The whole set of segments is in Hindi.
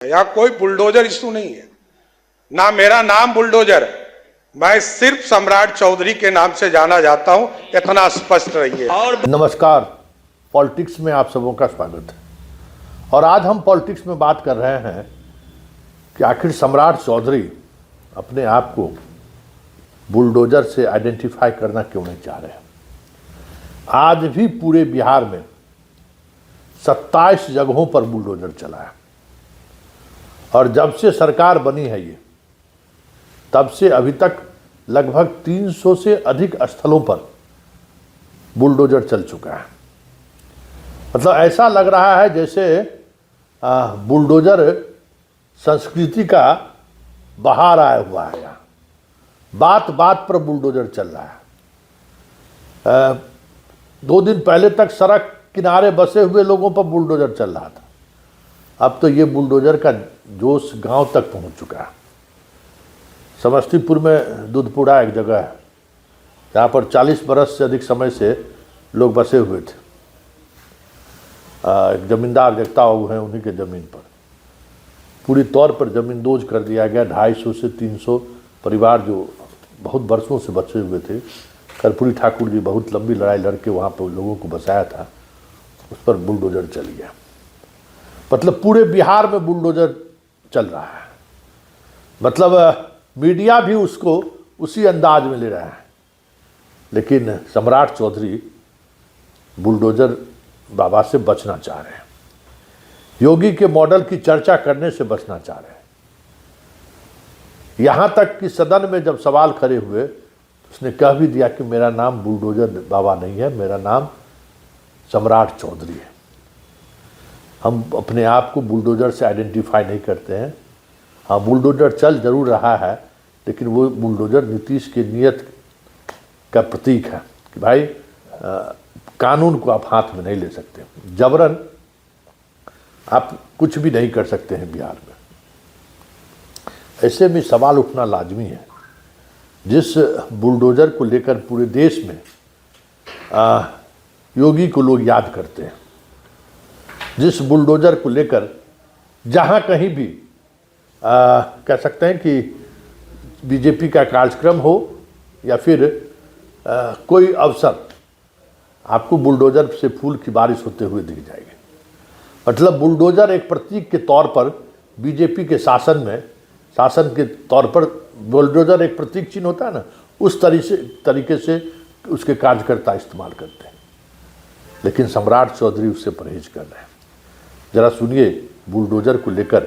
यहाँ कोई बुलडोजर इशू नहीं है, ना मेरा नाम बुलडोजर है। मैं सिर्फ सम्राट चौधरी के नाम से जाना जाता हूं, इतना स्पष्ट रहिए। और नमस्कार, पॉलिटिक्स में आप सबों का स्वागत है। और आज हम पॉलिटिक्स में बात कर रहे हैं कि आखिर सम्राट चौधरी अपने आप को बुलडोजर से आइडेंटिफाई करना क्यों नहीं चाह रहे हैं। आज भी पूरे बिहार में 27 जगहों पर बुलडोजर चला है और जब से सरकार बनी है ये, तब से अभी तक लगभग 300 से अधिक स्थलों पर बुलडोजर चल चुका है। मतलब ऐसा लग रहा है जैसे बुलडोजर संस्कृति का बहार आया हुआ है। यहाँ बात बात पर बुलडोजर चल रहा है। 2 दिन पहले तक सड़क किनारे बसे हुए लोगों पर बुलडोजर चल रहा था, अब तो ये बुलडोजर का जोश गांव तक पहुंच चुका है। समस्तीपुर में दूधपुरा एक जगह है जहाँ पर 40 बरस से अधिक समय से लोग बसे हुए थे। एक जमींदार जगता हुए हैं, उन्हीं के ज़मीन पर पूरी तौर पर ज़मीन दोज कर दिया गया। 250 से 300 परिवार जो बहुत बरसों से बचे हुए थे, कर्पूरी ठाकुर जी बहुत लंबी लड़ाई लड़के वहाँ पर लोगों को बसाया था, उस पर बुलडोजर चल गया। मतलब पूरे बिहार में बुलडोजर चल रहा है। मतलब मीडिया भी उसको उसी अंदाज में ले रहा है। लेकिन सम्राट चौधरी बुलडोजर बाबा से बचना चाह रहे हैं, योगी के मॉडल की चर्चा करने से बचना चाह रहे हैं। यहाँ तक कि सदन में जब सवाल खड़े हुए, उसने कह भी दिया कि मेरा नाम बुलडोजर बाबा नहीं है, मेरा नाम सम्राट चौधरी है। हम अपने आप को बुलडोजर से आइडेंटिफाई नहीं करते हैं। हाँ, बुलडोजर चल जरूर रहा है, लेकिन वो बुलडोजर नीतीश की नीयत का प्रतीक है कि भाई कानून को आप हाथ में नहीं ले सकते, जबरन आप कुछ भी नहीं कर सकते हैं बिहार में। ऐसे में सवाल उठना लाजमी है। जिस बुलडोजर को लेकर पूरे देश में योगी को लोग याद करते हैं, जिस बुलडोजर को लेकर जहाँ कहीं भी कह सकते हैं कि बीजेपी का कार्यक्रम हो या फिर कोई अवसर, आपको बुलडोजर से फूल की बारिश होते हुए दिख जाएगी। मतलब बुलडोजर एक प्रतीक के तौर पर बीजेपी के शासन के तौर पर बुलडोजर एक प्रतीक चिन्ह होता है ना, उस तरीके से उसके कार्यकर्ता इस्तेमाल करते हैं। लेकिन सम्राट चौधरी उससे परहेज कर रहे हैं। जरा सुनिए बुलडोजर को लेकर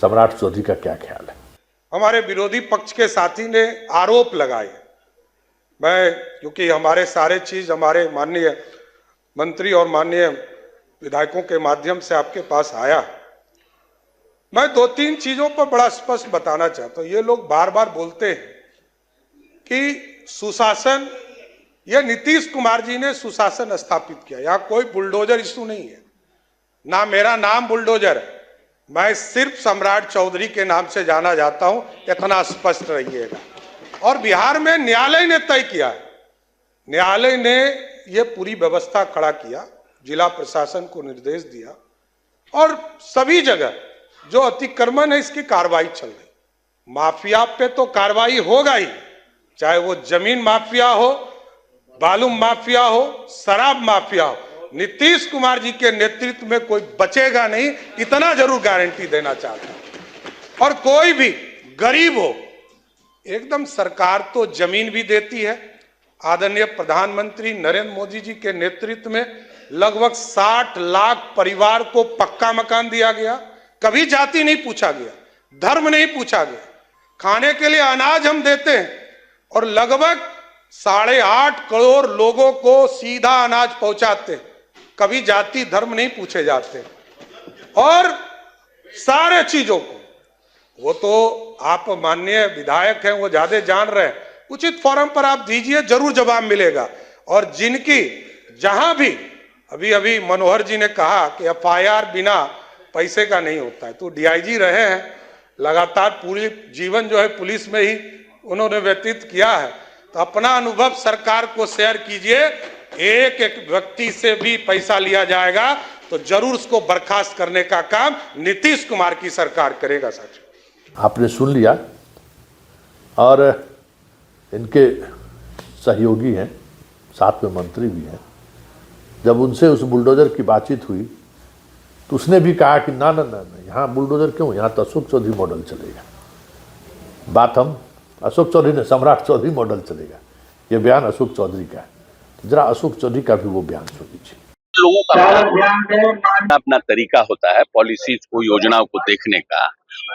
सम्राट चौधरी का क्या ख्याल है। हमारे विरोधी पक्ष के साथी ने आरोप लगाए, मैं क्योंकि हमारे सारे चीज हमारे माननीय मंत्री और माननीय विधायकों के माध्यम से आपके पास आया, मैं 2-3 चीजों पर बड़ा स्पष्ट बताना चाहता हूं। ये लोग बार बार बोलते हैं कि सुशासन, ये नीतीश कुमार जी ने सुशासन स्थापित किया। यहाँ कोई बुलडोजर इशू नहीं है, ना मेरा नाम बुलडोजर है। मैं सिर्फ सम्राट चौधरी के नाम से जाना जाता हूं, इतना स्पष्ट रहिएगा। और बिहार में न्यायालय ने तय किया है, न्यायालय ने यह पूरी व्यवस्था खड़ा किया, जिला प्रशासन को निर्देश दिया और सभी जगह जो अतिक्रमण है इसकी कार्रवाई चल रही। माफिया पे तो कार्रवाई होगा ही, चाहे वो जमीन माफिया हो, बालू माफिया हो, शराब माफिया हो। नीतीश कुमार जी के नेतृत्व में कोई बचेगा नहीं, इतना जरूर गारंटी देना चाहता हूं। और कोई भी गरीब हो, एकदम सरकार तो जमीन भी देती है। आदरणीय प्रधानमंत्री नरेंद्र मोदी जी के नेतृत्व में लगभग 60 लाख परिवार को पक्का मकान दिया गया। कभी जाति नहीं पूछा गया, धर्म नहीं पूछा गया। खाने के लिए अनाज हम देते हैं और लगभग 8.5 करोड़ लोगों को सीधा अनाज पहुंचाते हैं। कभी जाति धर्म नहीं पूछे जाते। और सारे चीजों को, वो तो आप माननीय विधायक हैं, वो ज्यादा जान रहे हैं, उचित फोरम पर आप दीजिए, जरूर जवाब मिलेगा। और जिनकी जहां भी अभी मनोहर जी ने कहा कि एफआईआर बिना पैसे का नहीं होता है, तो डीआईजी रहे हैं, लगातार पूरी जीवन जो है पुलिस में ही उन्होंने व्यतीत किया है, तो अपना अनुभव सरकार को शेयर कीजिए। एक एक व्यक्ति से भी पैसा लिया जाएगा तो जरूर उसको बर्खास्त करने का काम नीतीश कुमार की सरकार करेगा साथियों। आपने सुन लिया, और इनके सहयोगी हैं, साथ में मंत्री भी हैं। जब उनसे उस बुलडोजर की बातचीत हुई तो उसने भी कहा कि ना ना ना ना, यहाँ बुलडोजर क्यों, यहाँ तो अशोक चौधरी मॉडल चलेगा। बात हम अशोक चौधरी ने, सम्राट चौधरी मॉडल चलेगा। ये बयान अशोक चौधरी का है। जरा अशोक चौधरी का भी वो बयान सुन लीजिए। लोगों का अपना तरीका होता है पॉलिसीज को, योजनाओं को देखने का,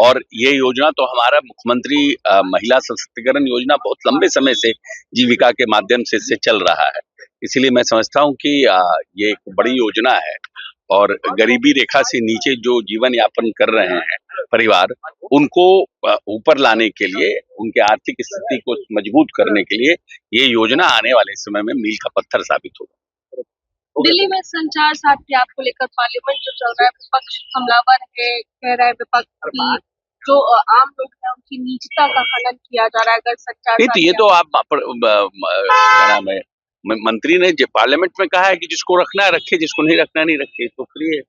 और ये योजना तो हमारा मुख्यमंत्री महिला सशक्तिकरण योजना बहुत लंबे समय से जीविका के माध्यम से चल रहा है। इसलिए मैं समझता हूँ कि ये एक बड़ी योजना है, और गरीबी रेखा से नीचे जो जीवन यापन कर रहे हैं परिवार, उनको ऊपर लाने के लिए, उनके आर्थिक स्थिति को मजबूत करने के लिए ये योजना आने वाले समय में मील का पत्थर साबित होगा। दिल्ली में संचार साथी आपको लेकर पार्लियामेंट जो चल रहा है, विपक्ष हमलावर है, कह रहा है विपक्ष की जो आम लोग हैं उनकी निजता का हनन किया जा रहा है। अगर संचार नहीं तो ये तो आप क्या नाम है, मंत्री ने पार्लियामेंट में कहा है कि जिसको रखना है रखे, जिसको नहीं रखना नहीं रखे। तो फिर ये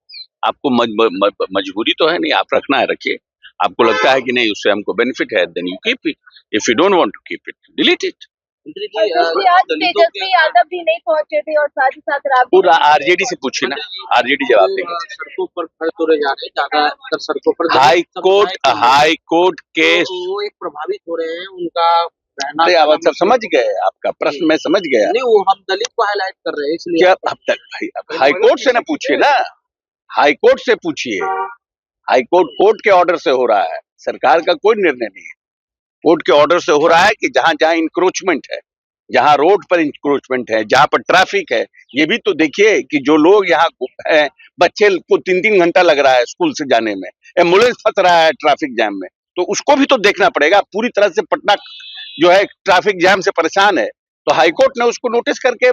आपको मजबूरी तो है नहीं, आप रखना है रखिए। आपको लगता है कि नहीं उससे हमको बेनिफिट है, then you keep it. If you don't want to keep it, delete it. आज तेजस्वी यादव भी नहीं पहुंचे थे, और साथ ही साथ पूरा आरजेडी से पूछिए ना, आरजेडी जवाब देंगे। सड़कों पर खड़े तो रह जा रहे, ज्यादातर सड़कों पर हाई कोर्ट के वो एक प्रभावित हो रहे हैं, उनका रहना। आप सब समझ गए, आपका प्रश्न मैं समझ गया। नहीं, वो हम दलित को हाईलाइट कर रहे हैं, इसलिए क्या अब तक हाई कोर्ट से ना पूछिए ना, हाई कोर्ट से पूछिए। हाई कोर्ट के ऑर्डर से हो रहा है, सरकार का कोई निर्णय नहीं है। कोर्ट के ऑर्डर से हो रहा है कि जहां जहां इंक्रोचमेंट है, जहां रोड पर इंक्रोचमेंट है, जहां पर ट्रैफिक है, ये भी तो देखिए कि जो लोग यहाँ हैं, बच्चे को 3-3 घंटा लग रहा है स्कूल से जाने में, एम्बुलेंस फंस रहा है ट्रैफिक जैम में, तो उसको भी तो देखना पड़ेगा। पूरी तरह से पटना जो है ट्रैफिक जैम से परेशान है, तो हाईकोर्ट ने उसको नोटिस करके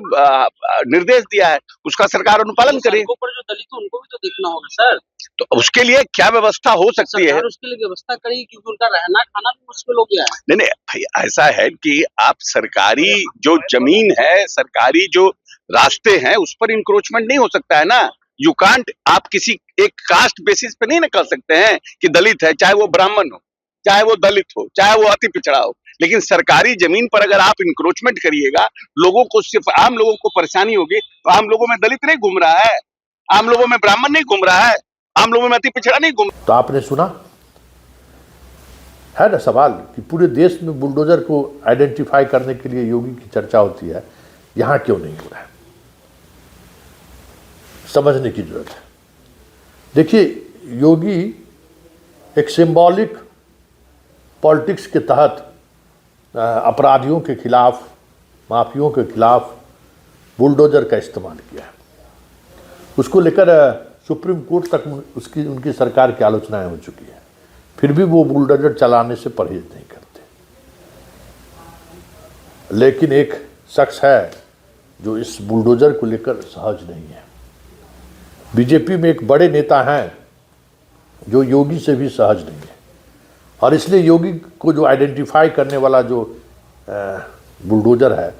निर्देश दिया है, उसका सरकार अनुपालन करे। पर जो दलित है उनको भी तो देखना होगा सर, तो उसके लिए क्या व्यवस्था हो सकती है? उसके लिए व्यवस्था करेगी, क्योंकि उनका रहना खाना भी मुश्किल हो गया है। नहीं नहीं भाई, ऐसा है कि आप सरकारी जो जमीन है, सरकारी जो रास्ते हैं, उस पर इंक्रोचमेंट नहीं हो सकता है ना। यू कांट, आप किसी एक कास्ट बेसिस पे नहीं ना कर सकते हैं कि दलित है, चाहे वो ब्राह्मण हो, चाहे वो दलित हो, चाहे वो अति पिछड़ा हो। लेकिन सरकारी जमीन पर अगर आप इंक्रोचमेंट करिएगा, लोगों को, सिर्फ आम लोगों को परेशानी होगी। तो आम लोगों में दलित नहीं घूम रहा है, आम लोगों में ब्राह्मण नहीं घूम रहा है, आम लोगों में अति पिछड़ा नहीं घूम। तो आपने सुना है ना सवाल कि पूरे देश में बुलडोजर को आइडेंटिफाई करने के लिए योगी की चर्चा होती है, यहां क्यों नहीं हो रहा है? समझने की जरूरत है। देखिए, योगी एक सिंबॉलिक पॉलिटिक्स के तहत अपराधियों के खिलाफ, माफियों के खिलाफ बुलडोजर का इस्तेमाल किया है। उसको लेकर सुप्रीम कोर्ट तक उनकी सरकार की आलोचनाएं हो चुकी है, फिर भी वो बुलडोजर चलाने से परहेज नहीं करते। लेकिन एक शख्स है जो इस बुलडोजर को लेकर सहज नहीं है। बीजेपी में एक बड़े नेता हैं जो योगी से भी सहज नहीं है, और इसलिए योगी को जो आइडेंटिफाई करने वाला जो बुलडोजर है,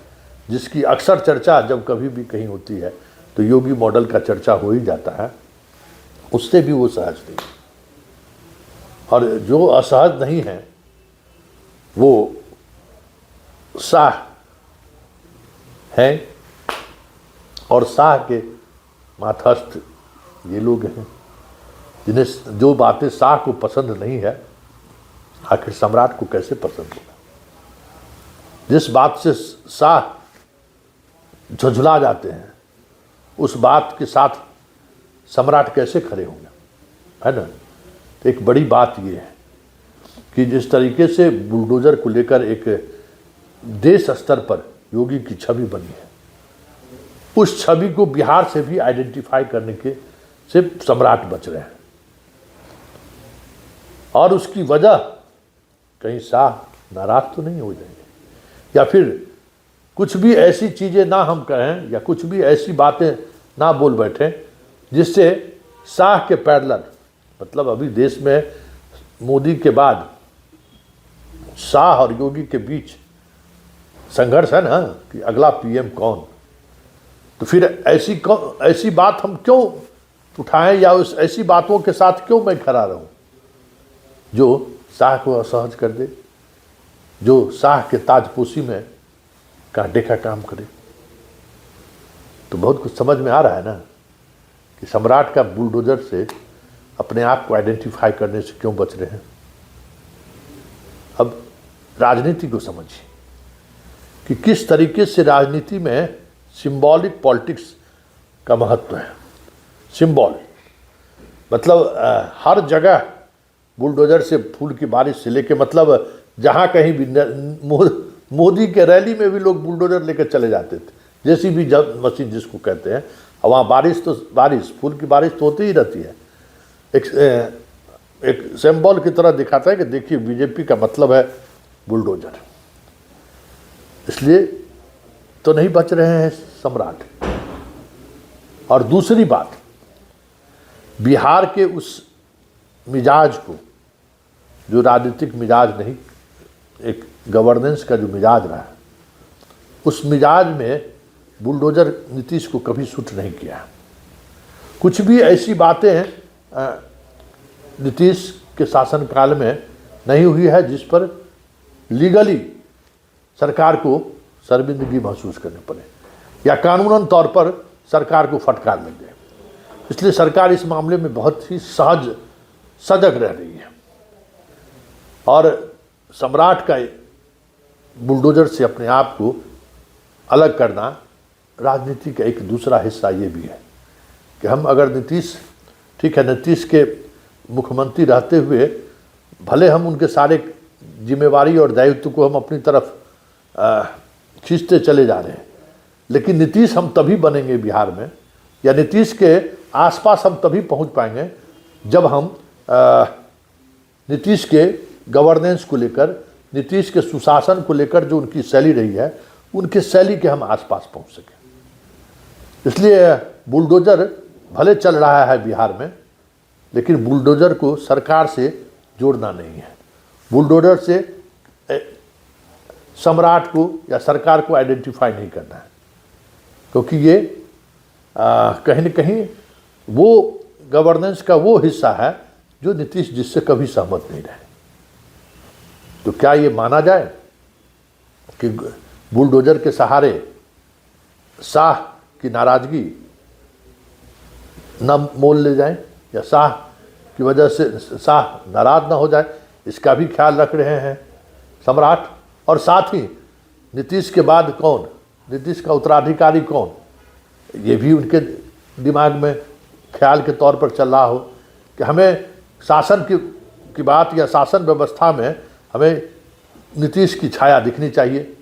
जिसकी अक्सर चर्चा जब कभी भी कहीं होती है तो योगी मॉडल का चर्चा हो ही जाता है, उससे भी वो सहज नहीं। और जो असहज नहीं है वो शाह हैं, और शाह के मातहस्त ये लोग हैं जिन्हें जो बातें शाह को पसंद नहीं है, आखिर सम्राट को कैसे पसंद होगा? जिस बात से शाह झुंझला जाते हैं, उस बात के साथ सम्राट कैसे खड़े होंगे, है ना? तो एक बड़ी बात ये है कि जिस तरीके से बुलडोजर को लेकर एक देश स्तर पर योगी की छवि बनी है, उस छवि को बिहार से भी आइडेंटिफाई करने के से सम्राट बच रहे हैं। और उसकी वजह कहीं शाह नाराज तो नहीं हो जाएंगे, या फिर कुछ भी ऐसी चीज़ें ना हम कहें, या कुछ भी ऐसी बातें ना बोल बैठें जिससे शाह के पैरेलल, मतलब अभी देश में मोदी के बाद शाह और योगी के बीच संघर्ष है ना कि अगला पीएम कौन। तो फिर ऐसी बात हम क्यों उठाएं या उस ऐसी बातों के साथ क्यों मैं खड़ा रहूं जो शाह को असहज कर दे, जो शाह के ताजपोशी में कांटे का काम करे। तो बहुत कुछ समझ में आ रहा है ना कि सम्राट का बुलडोजर से अपने आप को आइडेंटिफाई करने से क्यों बच रहे हैं। अब राजनीति को समझिए कि किस तरीके से राजनीति में सिंबॉलिक पॉलिटिक्स का महत्व है। सिंबल मतलब हर जगह बुलडोजर से फूल की बारिश से लेके, मतलब जहाँ कहीं भी मोदी के रैली में भी लोग बुलडोजर लेकर चले जाते थे, जैसी भी मशीन जिसको कहते हैं। वहाँ बारिश तो बारिश, फूल की बारिश तो होती ही रहती है। एक सिंबल की तरह दिखाता है कि देखिए बीजेपी का मतलब है बुलडोजर। इसलिए तो नहीं बच रहे हैं सम्राट। और दूसरी बात, बिहार के उस मिजाज को, जो राजनीतिक मिजाज नहीं, एक गवर्नेंस का जो मिजाज रहा है, उस मिजाज में बुलडोजर नीतीश को कभी सूट नहीं किया। कुछ भी ऐसी बातें नीतीश के शासनकाल में नहीं हुई है जिस पर लीगली सरकार को शर्मिंदगी महसूस करनी पड़े या कानूनन तौर पर सरकार को फटकार लग जाए। इसलिए सरकार इस मामले में बहुत ही सजग रह रही है। और सम्राट का बुलडोजर से अपने आप को अलग करना राजनीति का एक दूसरा हिस्सा ये भी है कि हम अगर नीतीश, ठीक है, नीतीश के मुख्यमंत्री रहते हुए भले हम उनके सारे जिम्मेवारी और दायित्व को हम अपनी तरफ खींचते चले जा रहे हैं, लेकिन नीतीश हम तभी बनेंगे बिहार में, या नीतीश के आसपास हम तभी पहुंच पाएंगे जब हम नीतीश के गवर्नेंस को लेकर, नीतीश के सुशासन को लेकर जो उनकी शैली रही है, उनके शैली के हम आसपास पहुंच सकें। इसलिए बुलडोजर भले चल रहा है बिहार में, लेकिन बुलडोजर को सरकार से जोड़ना नहीं है। बुलडोजर से सम्राट को या सरकार को आइडेंटिफाई नहीं करना है, क्योंकि ये कहीं न कहीं वो गवर्नेंस का वो हिस्सा है जो नीतीश जिससे कभी सहमत नहीं रहे। तो क्या ये माना जाए कि बुलडोजर के सहारे शाह की नाराजगी न मोल ले जाएं या शाह की वजह से शाह नाराज ना हो जाए, इसका भी ख्याल रख रहे हैं सम्राट। और साथ ही नीतीश के बाद कौन, नीतीश का उत्तराधिकारी कौन, ये भी उनके दिमाग में ख्याल के तौर पर चल रहा हो कि हमें शासन की बात या शासन व्यवस्था में हमें नीतीश की छाया दिखनी चाहिए।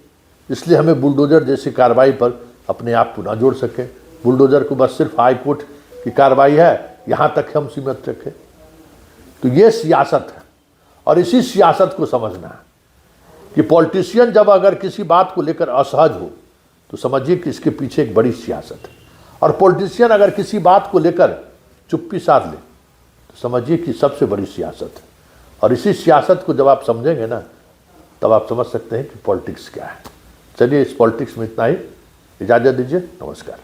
इसलिए हमें बुलडोजर जैसी कार्रवाई पर अपने आप को ना जोड़ सकें। बुलडोजर को बस सिर्फ हाई कोर्ट की कार्रवाई है, यहाँ तक हम सीमित रखें। तो ये सियासत है, और इसी सियासत को समझना है कि पॉलिटिशियन जब अगर किसी बात को लेकर असहज हो तो समझिए कि इसके पीछे एक बड़ी सियासत है, और पॉलिटिशियन अगर किसी बात को लेकर चुप्पी साध ले तो समझिए कि सबसे बड़ी सियासत है। और इसी सियासत को जब आप समझेंगे ना, तब आप समझ सकते हैं कि पॉलिटिक्स क्या है। चलिए, इस पॉलिटिक्स में इतना ही, इजाज़त दीजिए, नमस्कार।